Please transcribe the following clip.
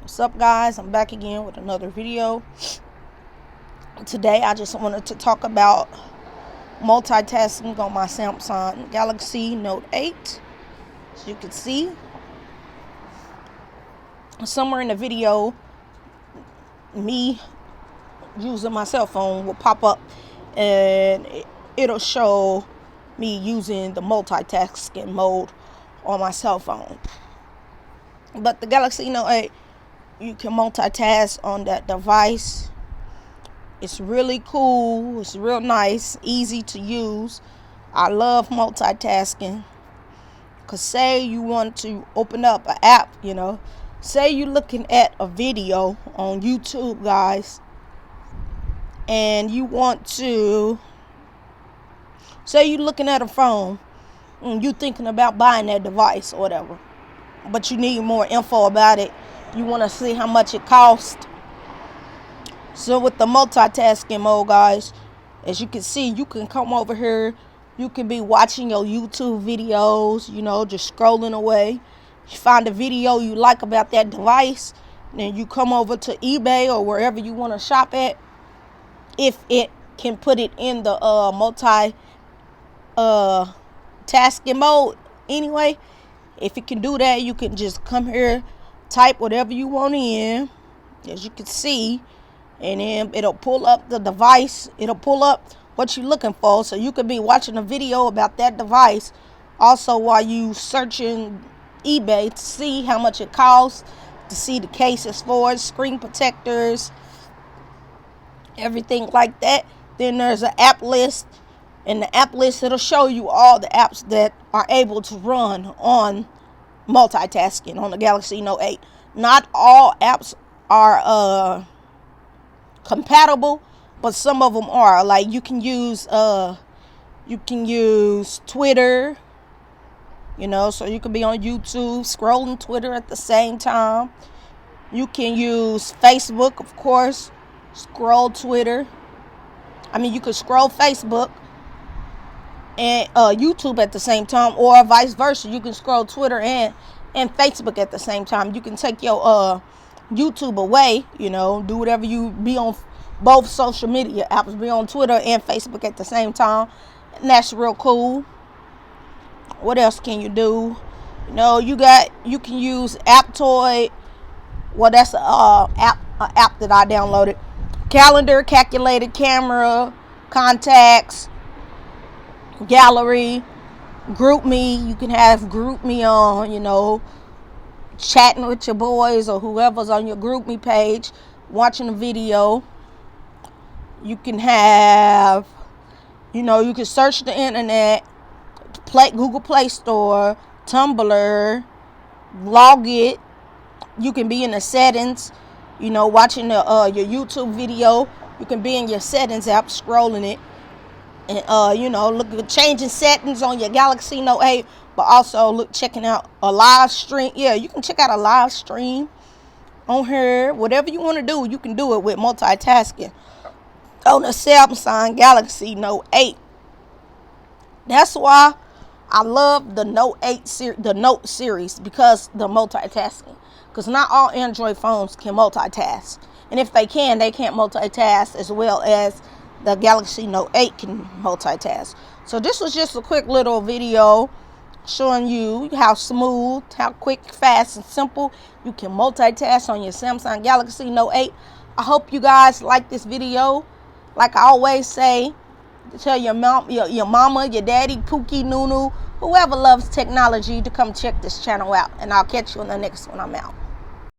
What's up, guys? I'm back again with another video. Today I just wanted to talk about multitasking on my Samsung Galaxy Note 8. As you can see, somewhere in the video, me using my cell phone will pop up and it'll show me using the multitasking mode on my cell phone. But the Galaxy Note 8, you can multitask on that device. It's really cool. It's real nice, easy to use. I love multitasking. Because say you want to open up an app, say you're looking at a video on YouTube, guys, and you want to, say you're looking at a phone and you're thinking about buying that device or whatever, but you need more info about it. You want to see how much it costs. So with the multitasking mode, guys, as you can see, you can come over here. You can be watching your YouTube videos, just scrolling away. You find a video you like about that device, then you come over to eBay or wherever you want to shop at. If it can put it in the tasking mode anyway, if it can do that, you can just come here, type whatever you want in, as you can see, and then it'll pull up the device. It'll pull up what you're looking for, so you could be watching a video about that device also while you searching eBay to see how much it costs, to see the cases for it, screen protectors, everything like that. Then there's an app list. In the app list, it'll show you all the apps that are able to run on multitasking on the Galaxy Note 8. Not all apps are compatible, but some of them are. Like you can use Twitter, so you can be on YouTube scrolling Twitter at the same time. You can use Facebook, of course, scroll Twitter. You could scroll Facebook and YouTube at the same time, or vice versa. You can scroll Twitter and Facebook at the same time. You can take your YouTube away, do whatever. You be on both social media apps, be on Twitter and Facebook at the same time, and that's real cool. What else can you do? You can use Aptoide. Well, that's an app that I downloaded. Calendar, calculator, camera, contacts, gallery, GroupMe. You can have GroupMe on, chatting with your boys or whoever's on your GroupMe page, watching a video. You can have, you can search the internet, Google Play Store, Tumblr, log it. You can be in the settings, watching your YouTube video. You can be in your settings app, scrolling it. And, look at changing settings on your Galaxy Note 8, but also checking out a live stream. Yeah, you can check out a live stream on here. Whatever you want to do, you can do it with multitasking on the Samsung Galaxy Note 8. That's why I love the Note 8 the Note series, because the multitasking. Because not all Android phones can multitask, and if they can, they can't multitask as well as the Galaxy Note 8 can multitask. So this was just a quick little video showing you how smooth, how quick, fast, and simple you can multitask on your Samsung Galaxy Note 8. I hope you guys like this video. Like I always say, tell your mom, your mama, your daddy, Pookie, Nunu, whoever loves technology, to come check this channel out. And I'll catch you on the next one. I'm out.